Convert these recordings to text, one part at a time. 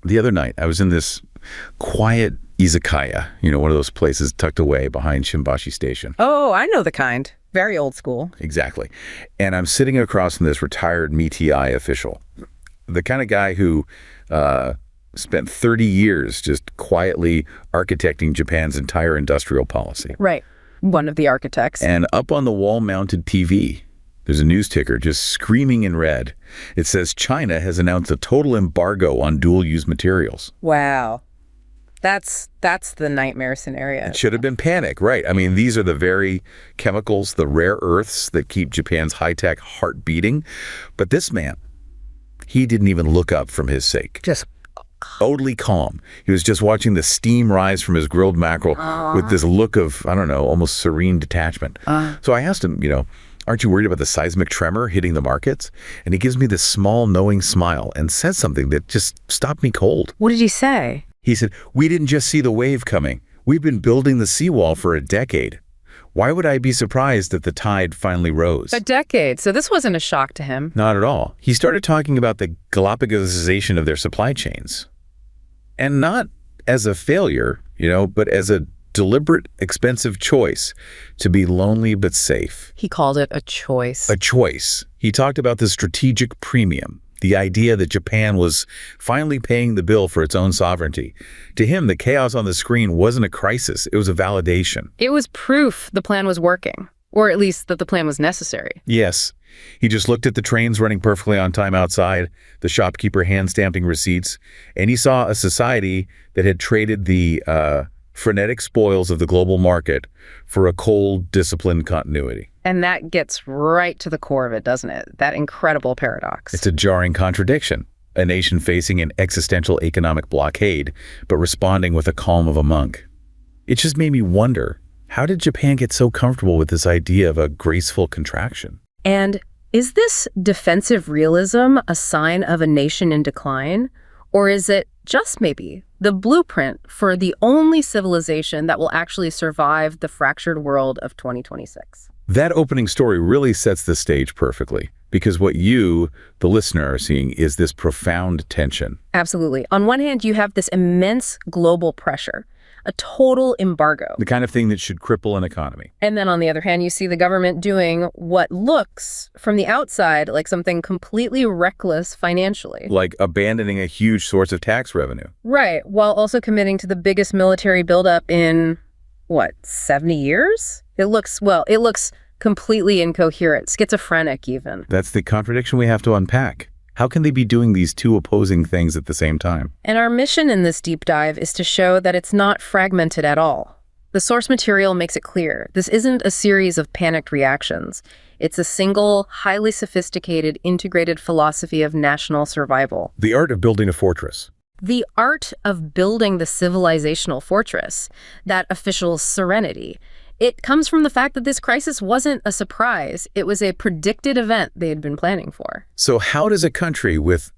The other night, I was in this quiet izakaya, one of those places tucked away behind Shimbashi Station. Oh, I know the kind. Very old school. Exactly. And I'm sitting across from this retired MITI official, the kind of guy who spent 30 years just quietly architecting Japan's entire industrial policy. Right. One of the architects. And up on the wall-mounted TV, there's a news ticker just screaming in red. It says China has announced a total embargo on dual-use materials. Wow. That's the nightmare scenario. It should have been panic, right? I mean, these are the very chemicals, the rare earths that keep Japan's high-tech heart beating. But this man, he didn't even look up from his sake. Just totally calm. He was just watching the steam rise from his grilled mackerel with this look of, I don't know, almost serene detachment. So I asked him, aren't you worried about the seismic tremor hitting the markets? And he gives me this small, knowing smile and says something that just stopped me cold. What did he say? He said, we didn't just see the wave coming. We've been building the seawall for a decade. Why would I be surprised that the tide finally rose? A decade. So this wasn't a shock to him. Not at all. He started talking about the Galapagosization of their supply chains. And not as a failure, but as a deliberate, expensive choice to be lonely but safe. He called it a choice. A choice. He talked about the strategic premium, the idea that Japan was finally paying the bill for its own sovereignty. To him, the chaos on the screen wasn't a crisis. It was a validation. It was proof the plan was working, or at least that the plan was necessary. Yes. He just looked at the trains running perfectly on time outside, the shopkeeper hand-stamping receipts, and he saw a society that had traded the frenetic spoils of the global market for a cold, disciplined continuity. And that gets right to the core of it, doesn't it? That incredible paradox. It's a jarring contradiction. A nation facing an existential economic blockade, but responding with the calm of a monk. It just made me wonder, how did Japan get so comfortable with this idea of a graceful contraction? And is this defensive realism a sign of a nation in decline? Or is it just maybe the blueprint for the only civilization that will actually survive the fractured world of 2026? That opening story really sets the stage perfectly, because what you, the listener, are seeing is this profound tension. Absolutely. On one hand, you have this immense global pressure, a total embargo. The kind of thing that should cripple an economy. And then on the other hand, you see the government doing what looks from the outside like something completely reckless financially. Like abandoning a huge source of tax revenue. Right, while also committing to the biggest military buildup in, 70 years? It looks completely incoherent, schizophrenic even. That's the contradiction we have to unpack. How can they be doing these two opposing things at the same time? And our mission in this deep dive is to show that it's not fragmented at all. The source material makes it clear. This isn't a series of panicked reactions. It's a single, highly sophisticated, integrated philosophy of national survival. The art of building a fortress. The art of building the civilizational fortress, that official serenity. It comes from the fact that this crisis wasn't a surprise. It was a predicted event they had been planning for. So how does a country with,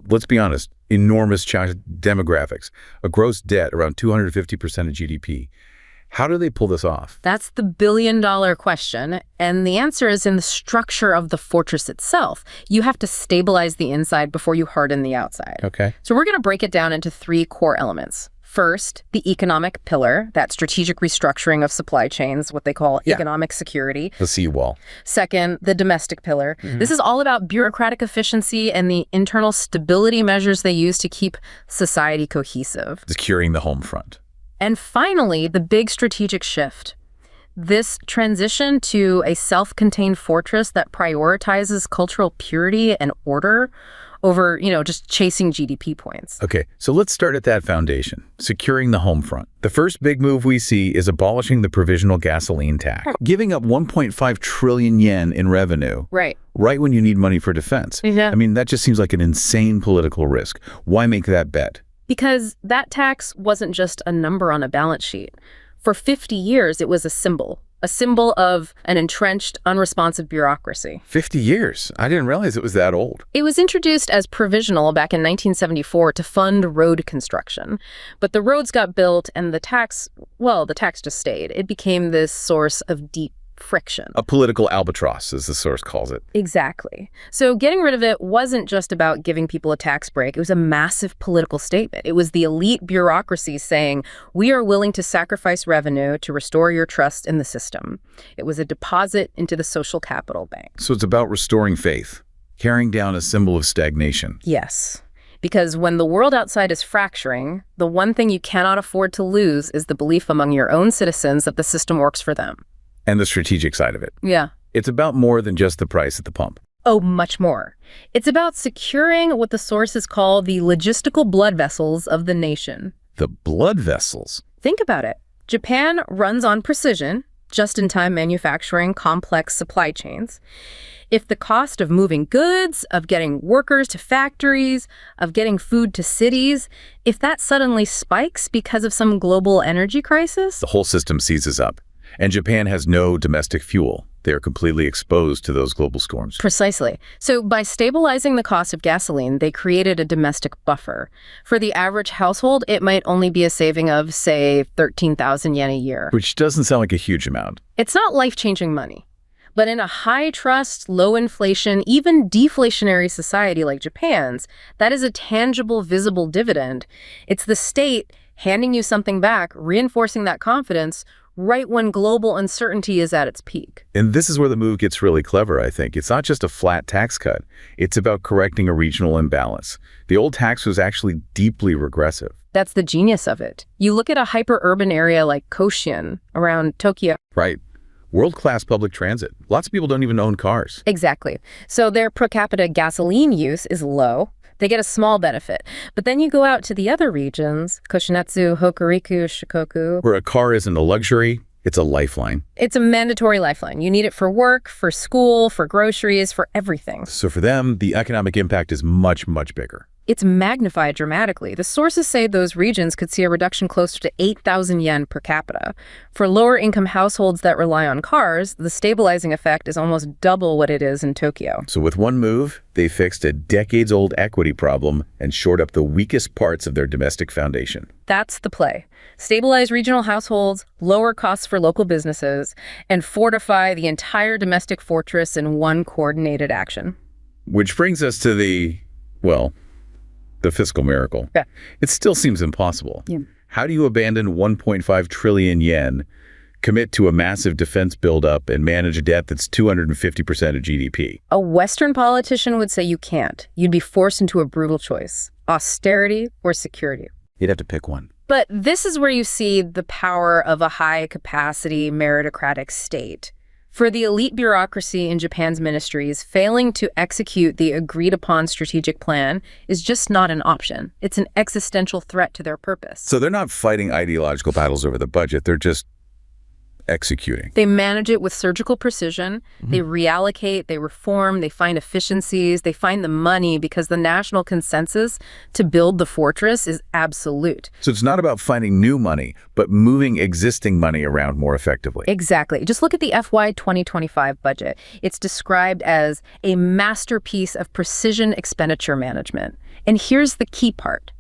let's be honest, enormous demographics, a gross debt around 250% of GDP, how do they pull this off? That's the billion-dollar question, and the answer is in the structure of the fortress itself. You have to stabilize the inside before you harden the outside. Okay. So we're going to break it down into 3 core elements. First, the economic pillar, that strategic restructuring of supply chains, what they call economic security. The seawall. Second, the domestic pillar. This is all about bureaucratic efficiency and the internal stability measures they use to keep society cohesive. Securing the home front. And finally, the big strategic shift. This transition to a self-contained fortress that prioritizes cultural purity and order over, just chasing GDP points. Okay, so let's start at that foundation, securing the home front. The first big move we see is abolishing the provisional gasoline tax, giving up 1.5 trillion yen in revenue. Right when you need money for defense. Yeah. That just seems like an insane political risk. Why make that bet? Because that tax wasn't just a number on a balance sheet. For 50 years, it was a symbol of an entrenched, unresponsive bureaucracy. 50 years? I didn't realize it was that old. It was introduced as provisional back in 1974 to fund road construction. But the roads got built and the tax just stayed. It became this source of deep friction. A political albatross, as the source calls it. Exactly. So getting rid of it wasn't just about giving people a tax break. It was a massive political statement. It was the elite bureaucracy saying, we are willing to sacrifice revenue to restore your trust in the system. It was a deposit into the social capital bank. So it's about restoring faith, tearing down a symbol of stagnation. Yes. Because when the world outside is fracturing, the one thing you cannot afford to lose is the belief among your own citizens that the system works for them. And the strategic side of it. Yeah. It's about more than just the price at the pump. Oh, much more. It's about securing what the sources call the logistical blood vessels of the nation. The blood vessels? Think about it. Japan runs on precision, just-in-time manufacturing, complex supply chains. If the cost of moving goods, of getting workers to factories, of getting food to cities, if that suddenly spikes because of some global energy crisis, the whole system seizes up. And Japan has no domestic fuel. They are completely exposed to those global storms. Precisely. So by stabilizing the cost of gasoline, they created a domestic buffer. For the average household, it might only be a saving of, say, 13,000 yen a year. Which doesn't sound like a huge amount. It's not life-changing money. But in a high-trust, low-inflation, even deflationary society like Japan's, that is a tangible, visible dividend. It's the state handing you something back, reinforcing that confidence, right when global uncertainty is at its peak. And this is where the move gets really clever, I think. It's not just a flat tax cut. It's about correcting a regional imbalance. The old tax was actually deeply regressive. That's the genius of it. You look at a hyper-urban area like Cohesion around Tokyo. Right. World-class public transit. Lots of people don't even own cars. Exactly. So their per capita gasoline use is low. They get a small benefit. But then you go out to the other regions, Koshinatsu, Hokuriku, Shikoku, where a car isn't a luxury, it's a lifeline. It's a mandatory lifeline. You need it for work, for school, for groceries, for everything. So for them, the economic impact is much, much bigger. It's magnified dramatically. The sources say those regions could see a reduction closer to 8,000 yen per capita. For lower-income households that rely on cars, the stabilizing effect is almost double what it is in Tokyo. So with one move, they fixed a decades-old equity problem and shored up the weakest parts of their domestic foundation. That's the play. Stabilize regional households, lower costs for local businesses, and fortify the entire domestic fortress in one coordinated action. Which brings us to the fiscal miracle. Yeah. It still seems impossible. Yeah. How do you abandon 1.5 trillion yen, commit to a massive defense buildup, and manage a debt that's 250% of GDP? A Western politician would say you can't. You'd be forced into a brutal choice: austerity or security. You'd have to pick one. But this is where you see the power of a high-capacity meritocratic state. For the elite bureaucracy in Japan's ministries, failing to execute the agreed-upon strategic plan is just not an option. It's an existential threat to their purpose. So they're not fighting ideological battles over the budget. They're just executing. They manage it with surgical precision. They reallocate, they reform, they find efficiencies, they find the money because the national consensus to build the fortress is absolute. So it's not about finding new money, but moving existing money around more effectively. Exactly. Just look at the FY 2025 budget. It's described as a masterpiece of precision expenditure management. And here's the key part.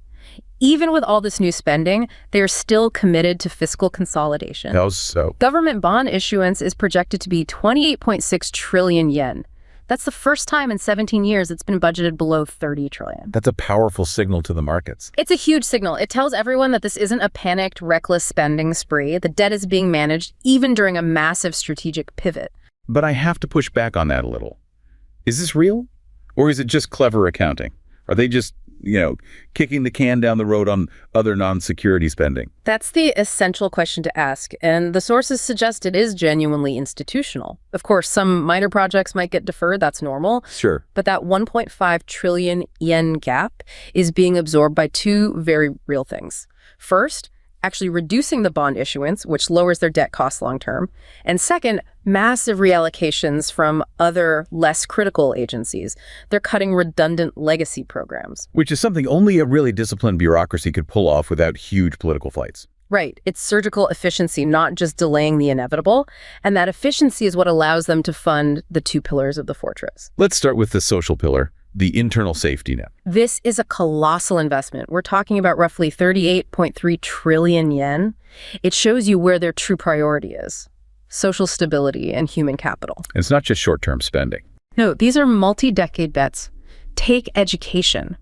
Even with all this new spending, they are still committed to fiscal consolidation. How so? Government bond issuance is projected to be 28.6 trillion yen. That's the first time in 17 years it's been budgeted below 30 trillion. That's a powerful signal to the markets. It's a huge signal. It tells everyone that this isn't a panicked, reckless spending spree. The debt is being managed even during a massive strategic pivot. But I have to push back on that a little. Is this real? Or is it just clever accounting? Are they just kicking the can down the road on other non-security spending? That's the essential question to ask, and the sources suggest it is genuinely institutional. Of course, some minor projects might get deferred, that's normal. Sure. But that 1.5 trillion yen gap is being absorbed by two very real things. First, actually reducing the bond issuance, which lowers their debt costs long term. And second, massive reallocations from other less critical agencies. They're cutting redundant legacy programs. Which is something only a really disciplined bureaucracy could pull off without huge political fights. Right. It's surgical efficiency, not just delaying the inevitable. And that efficiency is what allows them to fund the two pillars of the fortress. Let's start with the social pillar, the internal safety net. This is a colossal investment. We're talking about roughly 38.3 trillion yen. It shows you where their true priority is. social stability, and human capital. And it's not just short-term spending. No, these are multi-decade bets. Take education.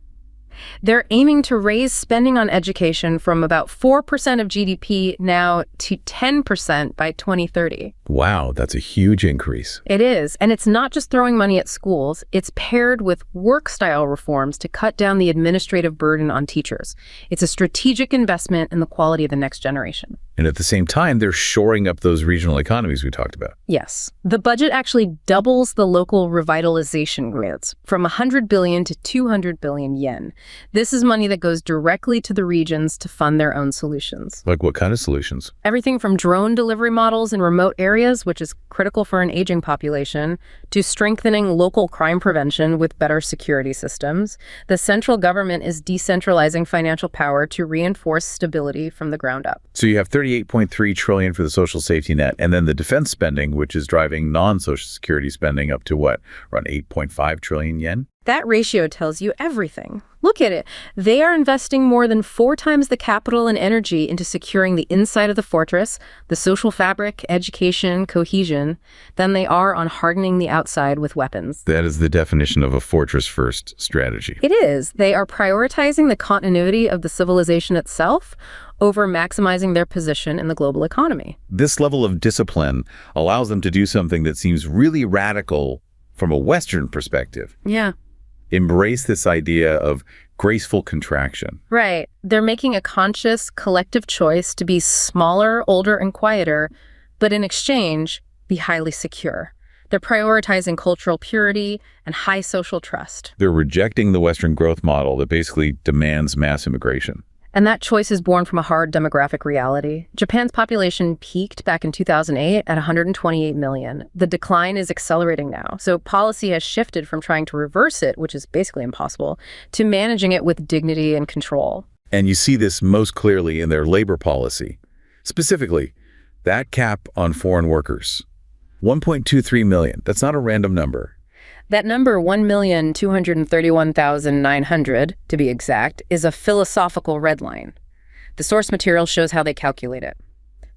They're aiming to raise spending on education from about 4% of GDP now to 10% by 2030. Wow, that's a huge increase. It is, and it's not just throwing money at schools. It's paired with work-style reforms to cut down the administrative burden on teachers. It's a strategic investment in the quality of the next generation. And at the same time, they're shoring up those regional economies we talked about. Yes. The budget actually doubles the local revitalization grants from 100 billion to 200 billion yen. This is money that goes directly to the regions to fund their own solutions. Like what kind of solutions? Everything from drone delivery models in remote areas, which is critical for an aging population, to strengthening local crime prevention with better security systems. The central government is decentralizing financial power to reinforce stability from the ground up. So you have 38.3 trillion for the social safety net, and then the defense spending, which is driving non-social security spending up to what, around 8.5 trillion yen? That ratio tells you everything. Look at it. They are investing more than 4 times the capital and energy into securing the inside of the fortress, the social fabric, education, cohesion, than they are on hardening the outside with weapons. That is the definition of a fortress-first strategy. It is. They are prioritizing the continuity of the civilization itself over maximizing their position in the global economy. This level of discipline allows them to do something that seems really radical from a Western perspective. Yeah. Embrace this idea of graceful contraction. Right. They're making a conscious, collective choice to be smaller, older, and quieter, but in exchange, be highly secure. They're prioritizing cultural purity and high social trust. They're rejecting the Western growth model that basically demands mass immigration. And that choice is born from a hard demographic reality. Japan's population peaked back in 2008 at 128 million. The decline is accelerating now. So policy has shifted from trying to reverse it, which is basically impossible, to managing it with dignity and control. And you see this most clearly in their labor policy. Specifically, that cap on foreign workers. 1.23 million. That's not a random number. That number, 1,231,900, to be exact, is a philosophical red line. The source material shows how they calculate it.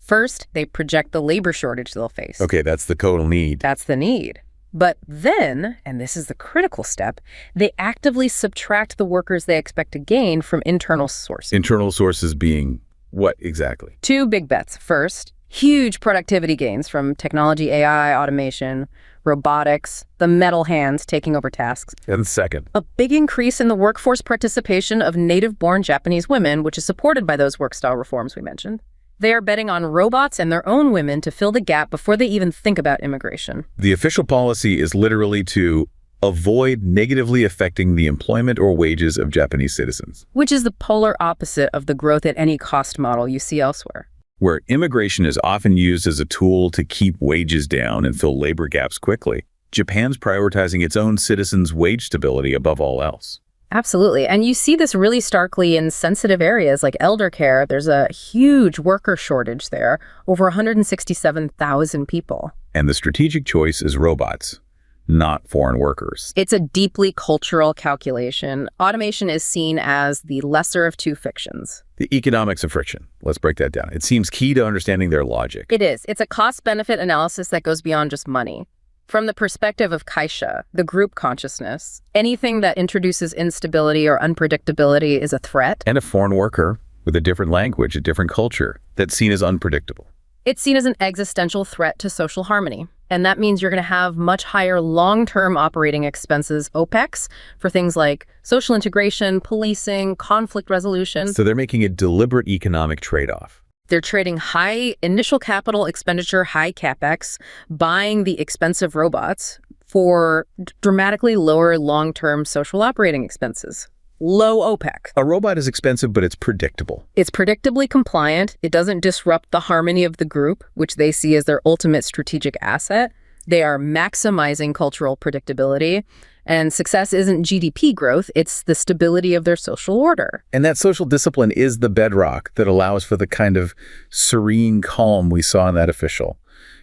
First, they project the labor shortage they'll face. Okay, that's the total need. That's the need. But then, and this is the critical step, they actively subtract the workers they expect to gain from internal sources. Internal sources being what exactly? 2 big bets. First, huge productivity gains from technology, AI, automation, robotics, the metal hands taking over tasks. And second, a big increase in the workforce participation of native-born Japanese women, which is supported by those work-style reforms we mentioned. They are betting on robots and their own women to fill the gap before they even think about immigration. The official policy is literally to avoid negatively affecting the employment or wages of Japanese citizens. Which is the polar opposite of the growth at any cost model you see elsewhere. Where immigration is often used as a tool to keep wages down and fill labor gaps quickly, Japan's prioritizing its own citizens' wage stability above all else. Absolutely. And you see this really starkly in sensitive areas like elder care. There's a huge worker shortage there, over 167,000 people. And the strategic choice is robots, not foreign workers. It's a deeply cultural calculation. Automation is seen as the lesser of 2 fictions. The economics of friction. Let's break that down. It seems key to understanding their logic. It is. It's a cost-benefit analysis that goes beyond just money. From the perspective of kaisha, the group consciousness, anything that introduces instability or unpredictability is a threat. And a foreign worker with a different language, a different culture, that's seen as unpredictable. It's seen as an existential threat to social harmony. And that means you're going to have much higher long-term operating expenses, OPEX, for things like social integration, policing, conflict resolution. So they're making a deliberate economic trade-off. They're trading high initial capital expenditure, high CapEx, buying the expensive robots for dramatically lower long-term social operating expenses. Low OPEX. A robot is expensive, but it's predictable. It's predictably compliant. It doesn't disrupt the harmony of the group, which they see as their ultimate strategic asset. They are maximizing cultural predictability. And success isn't GDP growth, it's the stability of their social order. And that social discipline is the bedrock that allows for the kind of serene calm we saw in that official.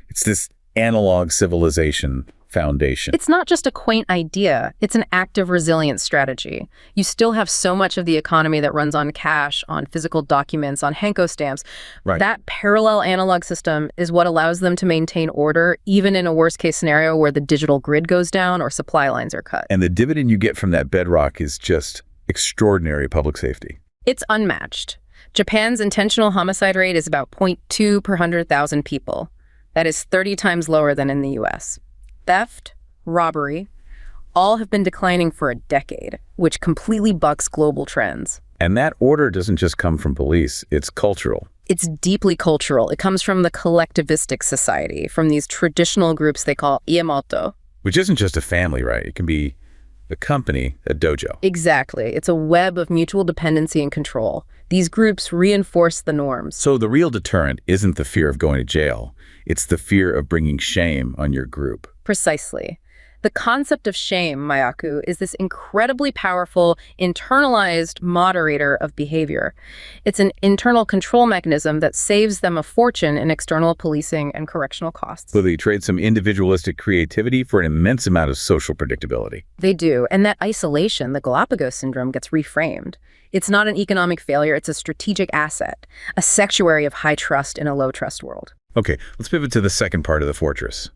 It's this analog civilization foundation. It's not just a quaint idea, it's an active resilience strategy. You still have so much of the economy that runs on cash, on physical documents, on Hanko stamps. Right. That parallel analog system is what allows them to maintain order, even in a worst-case scenario where the digital grid goes down or supply lines are cut. And the dividend you get from that bedrock is just extraordinary public safety. It's unmatched. Japan's intentional homicide rate is about 0.2 per 100,000 people. That is 30 times lower than in the US. Theft, robbery, all have been declining for a decade, which completely bucks global trends. And that order doesn't just come from police, it's cultural. It's deeply cultural. It comes from the collectivistic society, from these traditional groups they call iemoto. Which isn't just a family, right? It can be a company, a dojo. Exactly. It's a web of mutual dependency and control. These groups reinforce the norms. So the real deterrent isn't the fear of going to jail. It's the fear of bringing shame on your group. Precisely. The concept of shame, Mayaku, is this incredibly powerful, internalized moderator of behavior. It's an internal control mechanism that saves them a fortune in external policing and correctional costs. So they trade some individualistic creativity for an immense amount of social predictability. They do, and that isolation, the Galapagos syndrome, gets reframed. It's not an economic failure, it's a strategic asset, a sanctuary of high trust in a low trust world. Okay, let's pivot to the second part of the fortress,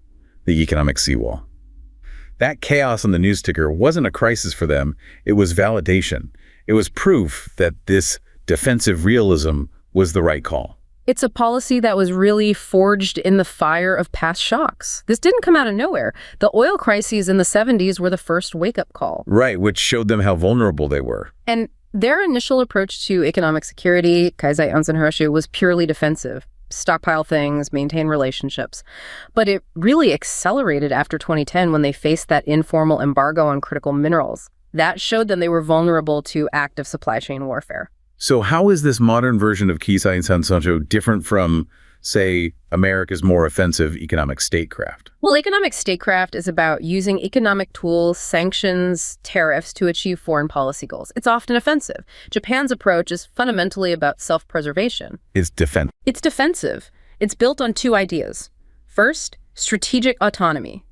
the economic seawall. That chaos on the news ticker wasn't a crisis for them, it was validation. It was proof that this defensive realism was the right call. It's a policy that was really forged in the fire of past shocks. This didn't come out of nowhere. The oil crises in the 70s were the first wake-up call. Right, which showed them how vulnerable they were. And their initial approach to economic security, Kaizai Onsen Hiroshu, was purely defensive. Stockpile things, maintain relationships. But it really accelerated after 2010 when they faced that informal embargo on critical minerals. That showed them they were vulnerable to active supply chain warfare. So how is this modern version of Keisai and Sansancho different from, say, America's more offensive economic statecraft? Well, economic statecraft is about using economic tools, sanctions, tariffs to achieve foreign policy goals. It's often offensive. Japan's approach is fundamentally about self-preservation. It's defensive. It's defensive. It's built on two ideas. First, strategic autonomy.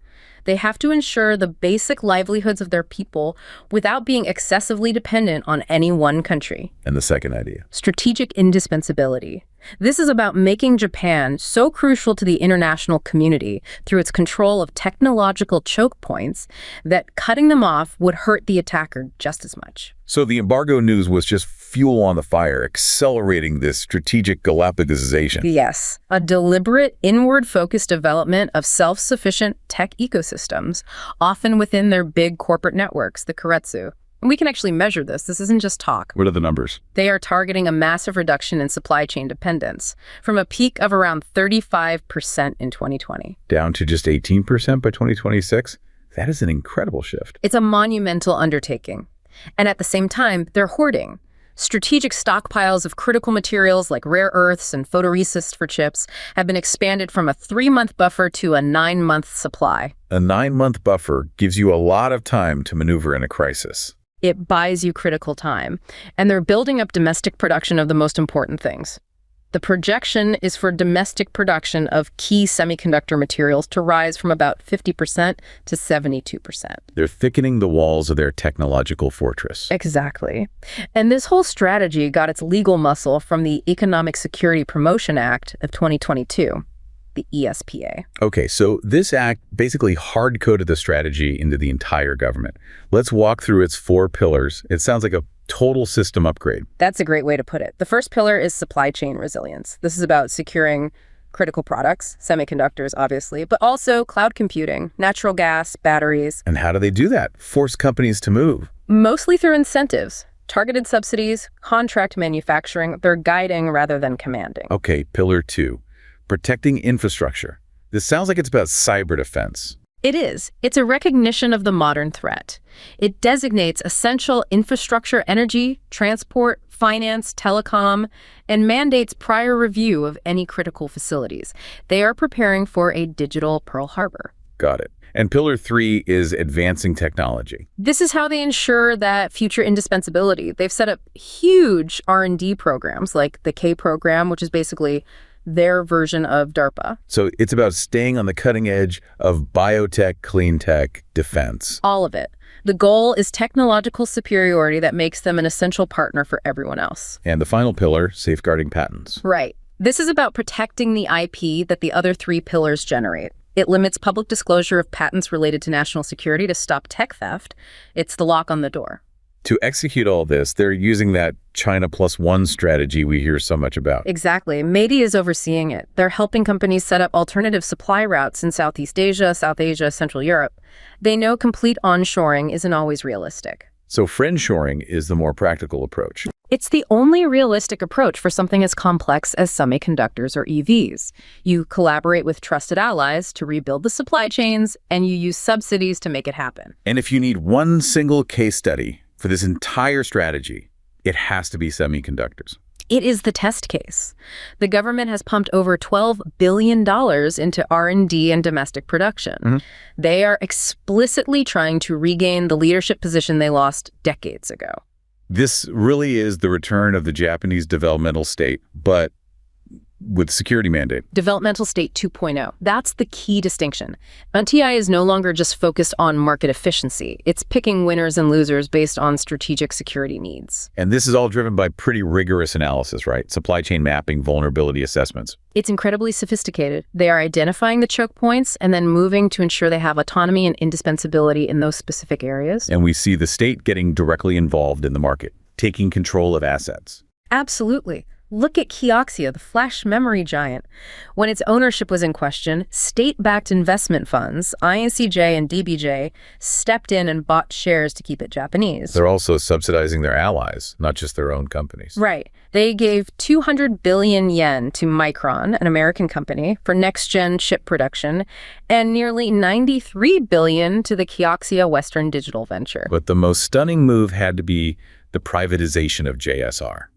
They have to ensure the basic livelihoods of their people without being excessively dependent on any one country. And the second idea? Strategic indispensability. This is about making Japan so crucial to the international community through its control of technological choke points that cutting them off would hurt the attacker just as much. So the embargo news was just fuel on the fire, accelerating this strategic Galapagosization. Yes, a deliberate, inward-focused development of self-sufficient tech ecosystems, often within their big corporate networks, the keiretsu. And we can actually measure this. This isn't just talk. What are the numbers? They are targeting a massive reduction in supply chain dependence, from a peak of around 35% in 2020. Down to just 18% by 2026? That is an incredible shift. It's a monumental undertaking. And at the same time, they're hoarding. Strategic stockpiles of critical materials like rare earths and photoresist for chips have been expanded from a 3-month buffer to a 9-month supply. A 9-month buffer gives you a lot of time to maneuver in a crisis. It buys you critical time. And they're building up domestic production of the most important things. The projection is for domestic production of key semiconductor materials to rise from about 50% to 72%. They're thickening the walls of their technological fortress. Exactly. And this whole strategy got its legal muscle from the Economic Security Promotion Act of 2022, the ESPA. Okay, so this act basically hard-coded the strategy into the entire government. Let's walk through its 4 pillars. It sounds like a total system upgrade. That's a great way to put it. The first pillar is supply chain resilience. This is about securing critical products, semiconductors, obviously, but also cloud computing, natural gas, batteries. And how do they do that? Force companies to move. Mostly through incentives, targeted subsidies, contract manufacturing. They're guiding rather than commanding. Okay, pillar 2, protecting infrastructure. This sounds like it's about cyber defense. It is. It's a recognition of the modern threat. It designates essential infrastructure, energy, transport, finance, telecom, and mandates prior review of any critical facilities. They are preparing for a digital Pearl Harbor. Got it. And pillar 3 is advancing technology. This is how they ensure that future indispensability. They've set up huge R&D programs like the K program, which is basically their version of DARPA. So it's about staying on the cutting edge of biotech, clean tech, defense. All of it. The goal is technological superiority that makes them an essential partner for everyone else. And the final pillar, safeguarding patents. Right. This is about protecting the IP that the other three pillars generate. It limits public disclosure of patents related to national security to stop tech theft. It's the lock on the door. To execute all this, they're using that China plus one strategy we hear so much about. Exactly. METI is overseeing it. They're helping companies set up alternative supply routes in Southeast Asia, South Asia, Central Europe. They know complete onshoring isn't always realistic. So friendshoring is the more practical approach. It's the only realistic approach for something as complex as semiconductors or EVs. You collaborate with trusted allies to rebuild the supply chains, and you use subsidies to make it happen. And if you need one single case study for this entire strategy, it has to be semiconductors. It is the test case. The government has pumped over $12 billion into R&D and domestic production. They are explicitly trying to regain the leadership position they lost decades ago. This really is the return of the Japanese developmental state, but with security mandate. Developmental state 2.0. That's the key distinction. TI is no longer just focused on market efficiency. It's picking winners and losers based on strategic security needs. And this is all driven by pretty rigorous analysis, right? Supply chain mapping, vulnerability assessments. It's incredibly sophisticated. They are identifying the choke points and then moving to ensure they have autonomy and indispensability in those specific areas. And we see the state getting directly involved in the market, taking control of assets. Absolutely. Look at Kioxia, the flash memory giant. When its ownership was in question, state-backed investment funds, INCJ and DBJ, stepped in and bought shares to keep it Japanese. They're also subsidizing their allies, not just their own companies. Right. They gave 200 billion yen to Micron, an American company, for next-gen chip production, and nearly 93 billion to the Kioxia Western Digital venture. But the most stunning move had to be the privatization of JSR.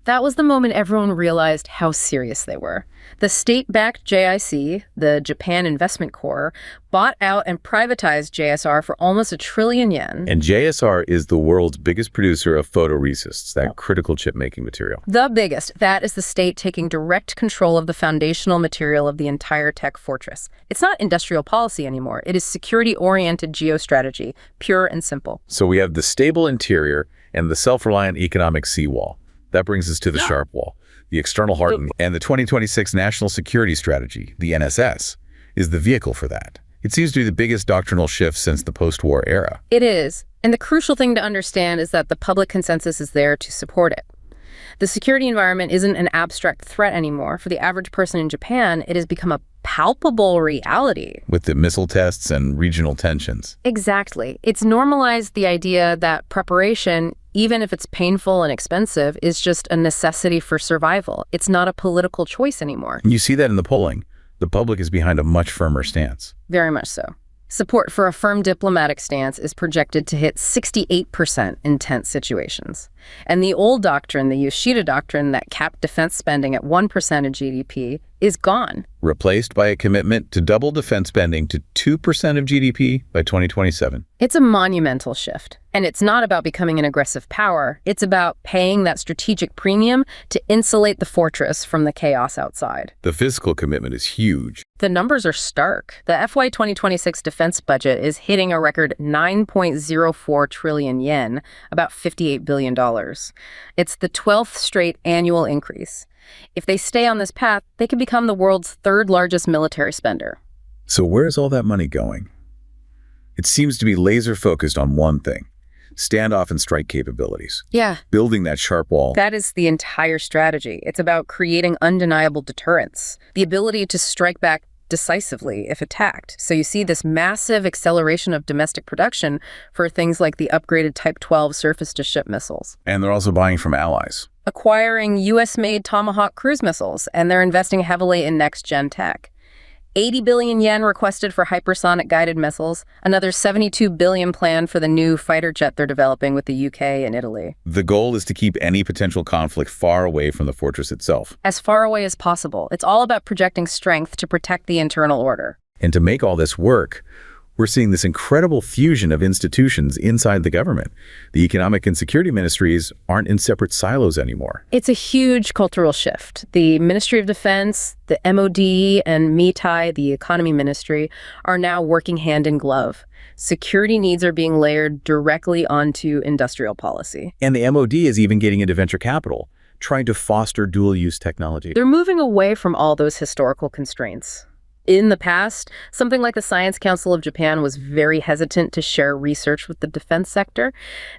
That was the moment everyone realized how serious they were. The state-backed JIC, the Japan Investment Corps, bought out and privatized JSR for almost $1 trillion yen. And JSR is the world's biggest producer of photoresists, that critical chip-making material. The biggest. That is the state taking direct control of the foundational material of the entire tech fortress. It's not industrial policy anymore. It is security-oriented geostrategy, pure and simple. So we have the stable interior and the self-reliant economic seawall. That brings us to the sharp wall. The external hardening and the 2026 National Security Strategy, the NSS, is the vehicle for that. It seems to be the biggest doctrinal shift since the post-war era. It is. And the crucial thing to understand is that the public consensus is there to support it. The security environment isn't an abstract threat anymore. For the average person in Japan, it has become a palpable reality. With the missile tests and regional tensions. Exactly. It's normalized the idea that preparation, even if it's painful and expensive, is just a necessity for survival. It's not a political choice anymore. You see that in the polling. The public is behind a much firmer stance. Very much so. Support for a firm diplomatic stance is projected to hit 68% in tense situations. And the old doctrine, the Yoshida doctrine that capped defense spending at 1% of GDP, is gone. Replaced by a commitment to double defense spending to 2% of GDP by 2027. It's a monumental shift. And it's not about becoming an aggressive power. It's about paying that strategic premium to insulate the fortress from the chaos outside. The fiscal commitment is huge. The numbers are stark. The FY 2026 defense budget is hitting a record 9.04 trillion yen, about $58 billion. It's the 12th straight annual increase. If they stay on this path, they could become the world's third largest military spender. So where's all that money going? It seems to be laser focused on one thing: standoff and strike capabilities. Yeah. Building that sharp wall. That is the entire strategy. It's about creating undeniable deterrence, the ability to strike back decisively if attacked. So you see this massive acceleration of domestic production for things like the upgraded Type 12 surface-to-ship missiles. And they're also buying from allies. Acquiring US-made Tomahawk cruise missiles, and they're investing heavily in next-gen tech. 80 billion yen requested for hypersonic guided missiles, another 72 billion planned for the new fighter jet they're developing with the UK and Italy. The goal is to keep any potential conflict far away from the fortress itself. As far away as possible. It's all about projecting strength to protect the internal order. And to make all this work, We're seeing this incredible fusion of institutions inside the government. The economic and security ministries aren't in separate silos anymore. It's a huge cultural shift. The Ministry of Defense, the MOD, and MITI, the Economy Ministry, are now working hand in glove. Security needs are being layered directly onto industrial policy. And the MOD is even getting into venture capital, trying to foster dual-use technology. They're moving away from all those historical constraints. In the past, something like the Science Council of Japan was very hesitant to share research with the defense sector.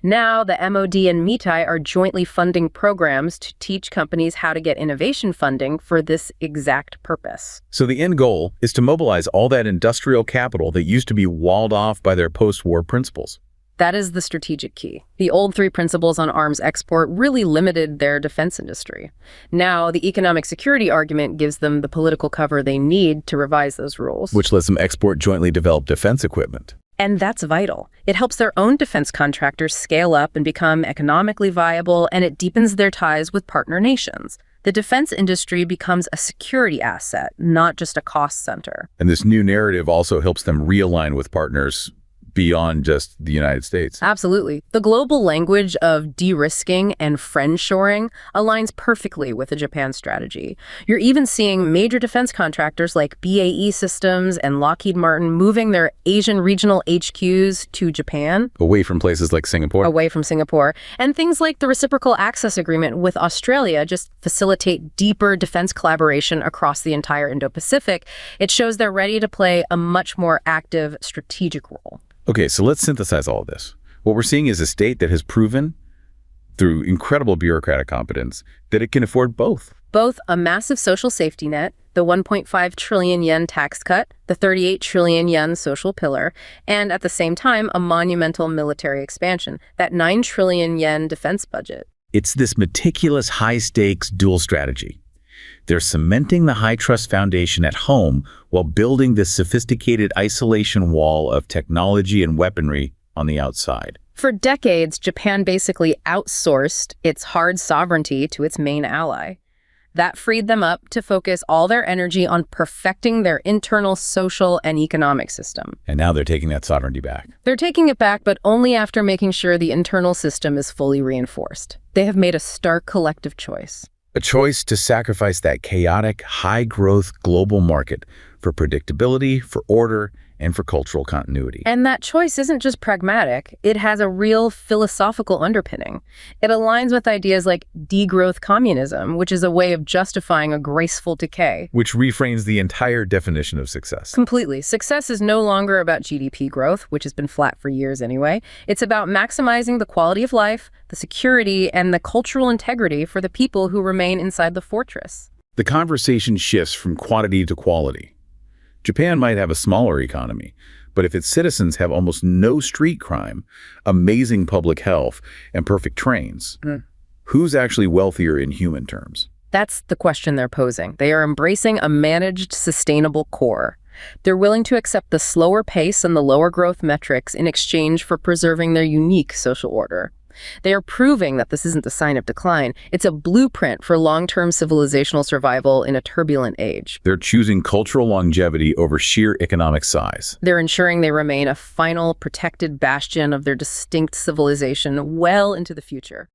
Now, the MOD and MITI are jointly funding programs to teach companies how to get innovation funding for this exact purpose. So the end goal is to mobilize all that industrial capital that used to be walled off by their post-war principles. That is the strategic key. The old three principles on arms export really limited their defense industry. Now, the economic security argument gives them the political cover they need to revise those rules. Which lets them export jointly developed defense equipment. And that's vital. It helps their own defense contractors scale up and become economically viable, and it deepens their ties with partner nations. The defense industry becomes a security asset, not just a cost center. And this new narrative also helps them realign with partners beyond just the United States. Absolutely. The global language of de-risking and friend-shoring aligns perfectly with the Japan strategy. You're even seeing major defense contractors like BAE Systems and Lockheed Martin moving their Asian regional HQs to Japan. Away from places like Singapore. Away from Singapore. And things like the Reciprocal Access Agreement with Australia just facilitate deeper defense collaboration across the entire Indo-Pacific. It shows they're ready to play a much more active strategic role. Okay, so let's synthesize all of this. What we're seeing is a state that has proven, through incredible bureaucratic competence, that it can afford both. Both a massive social safety net, the 1.5 trillion yen tax cut, the 38 trillion yen social pillar, and at the same time, a monumental military expansion, that 9 trillion yen defense budget. It's this meticulous, high-stakes dual strategy. They're cementing the high-trust foundation at home while building this sophisticated isolation wall of technology and weaponry on the outside. For decades, Japan basically outsourced its hard sovereignty to its main ally. That freed them up to focus all their energy on perfecting their internal social and economic system. And now they're taking that sovereignty back. They're taking it back, but only after making sure the internal system is fully reinforced. They have made a stark collective choice. A choice to sacrifice that chaotic, high-growth global market for predictability, for order, and for cultural continuity. And that choice isn't just pragmatic. It has a real philosophical underpinning. It aligns with ideas like degrowth communism, which is a way of justifying a graceful decay. Which reframes the entire definition of success. Completely. Success is no longer about GDP growth, which has been flat for years anyway. It's about maximizing the quality of life, the security, and the cultural integrity for the people who remain inside the fortress. The conversation shifts from quantity to quality. Japan might have a smaller economy, but if its citizens have almost no street crime, amazing public health, and perfect trains, who's actually wealthier in human terms? That's the question they're posing. They are embracing a managed, sustainable core. They're willing to accept the slower pace and the lower growth metrics in exchange for preserving their unique social order. They are proving that this isn't a sign of decline. It's a blueprint for long-term civilizational survival in a turbulent age. They're choosing cultural longevity over sheer economic size. They're ensuring they remain a final, protected bastion of their distinct civilization well into the future.